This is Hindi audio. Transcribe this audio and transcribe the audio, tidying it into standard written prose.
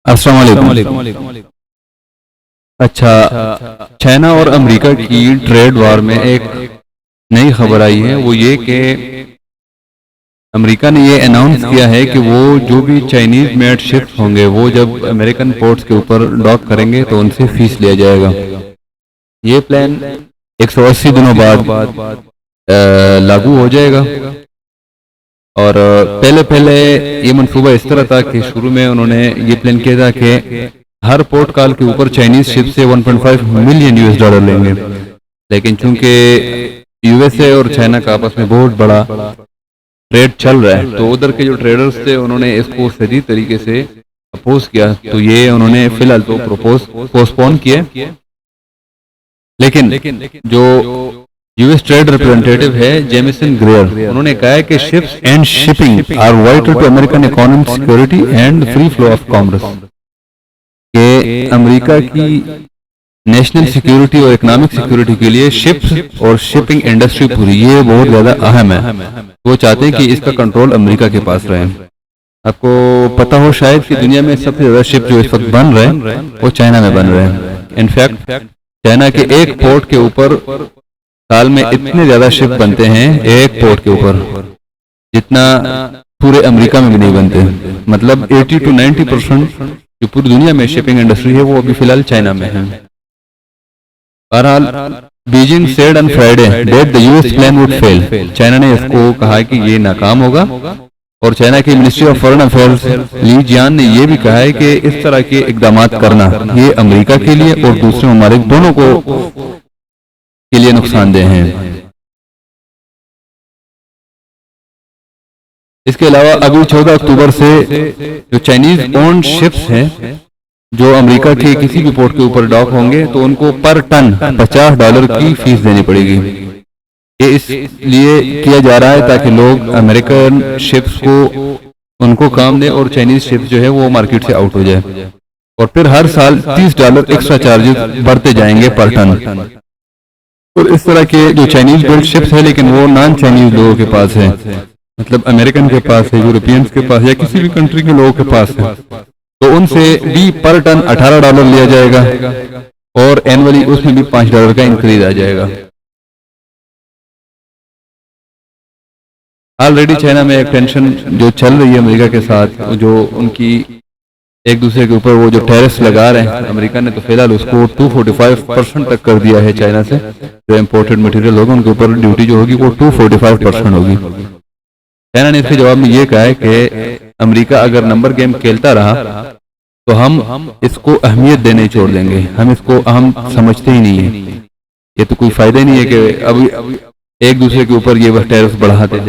अस्सलाम वालेकुम। अच्छा, चाइना और अमेरिका की ट्रेड वार में एक नई खबर आई है, वो ये कि अमेरिका ने ये अनाउंस किया है कि वो जो भी चाइनीज मेड शिप्स होंगे वो जब अमेरिकन पोर्ट्स के ऊपर डॉक करेंगे तो उनसे फीस लिया जाएगा। ये प्लान 180 दिनों बाद लागू हो जाएगा। और पहले पहले ये मंसूबा इस तरह था कि शुरू में उन्होंने ये प्लान किया था कि हर पोर्ट कॉल के ऊपर चाइनीज शिप से 1.5 मिलियन यूएस डॉलर लेंगे, लेकिन चूंकि यूएसए और चाइना का आपस में बहुत बड़ा ट्रेड चल रहा है तो उधर के जो ट्रेडर्स थे उन्होंने इसको सही तरीके से अपोज किया, तो ये उन्होंने फिलहाल तो पोस्टपोन किया। लेकिन जो यूएस ट्रेड रिप्रेजेंटेटिव है जेमिसन ग्रेयर, उन्होंने कहा है कि ships and shipping are vital to American economic security and free flow of commerce, के अमेरिका की नेशनल सिक्योरिटी और इकोनॉमिक सिक्योरिटी के लिए शिप्स और शिपिंग इंडस्ट्री पूरी ये बहुत ज्यादा अहम है। वो चाहते हैं कि इसका कंट्रोल अमेरिका के पास रहे। आपको पता हो शायद कि दुनिया में सबसे ज्यादा शिप जो इस वक्त बन रहे हैं वो चाइना में बन रहे हैं। इनफैक्ट चाइना के एक पोर्ट के ऊपर साल में इतने ज्यादा शिप बनते हैं एक पोर्ट के ऊपर जितना पूरे अमेरिका में भी नहीं बनते। मतलब 80 to 90% जो पूरी दुनिया में शिपिंग इंडस्ट्री है वो अभी फिलहाल चाइना में है। बहरहाल Beijing said on Friday that the US plan would fail. China ने इसको कहा कि ये नाकाम होगा और चाइना की मिनिस्ट्री ऑफ फॉरेन अफेयर्स ली जियान ने यह भी कहा है कि इस तरह के इकदाम करना ये अमेरिका के लिए और दूसरे ममालिक दोनों को के लिए नुकसानदेह हैं। इसके अलावा अभी 14 अक्टूबर से जो चाइनीज ओन्ड शिप्स हैं जो अमेरिका के किसी भी पोर्ट के ऊपर डॉक होंगे तो उनको पर टन $50 की फीस देनी पड़ेगी। ये इसलिए किया जा रहा है ताकि लोग अमेरिकन शिप्स को उनको काम दें और चाइनीज शिप्स जो है वो मार्केट से आउट हो जाए। और फिर हर साल $30 एक्स्ट्रा चार्जेस बढ़ते जाएंगे पर टन। और इस तरह के जो चाइनीज बिल्ड शिप्स है लेकिन वो नॉन चाइनीज लोगों के पास है, मतलब अमेरिकन के पास है, यूरोपियंस के पास या किसी भी कंट्री के लोगों के पास है, तो उनसे भी पर टन $18 लिया जाएगा और एनुअली उसमें भी $5 का इंक्रीज आ जाएगा। ऑलरेडी चाइना में एक टेंशन जो चल रही है अमेरिका के साथ, जो उनकी एक दूसरे के ऊपर वो जो टैरिफ्स लगा रहे हैं अमेरिका ने, तो फिलहाल उसको 245% तक कर दिया है। चाइना से जो इम्पोर्टेड मटेरियल होगा उनके ऊपर ड्यूटी जो होगी वो 245% होगी। चाइना ने इसके जवाब में ये कहा है कि अमेरिका अगर नंबर गेम खेलता रहा तो हम इसको अहमियत देने छोड़ देंगे, हम इसको अहम समझते ही नहीं है। ये तो कोई फायदा ही नहीं है कि अभी एक दूसरे के ऊपर ये टैरिफ्स बढ़ाते जाए।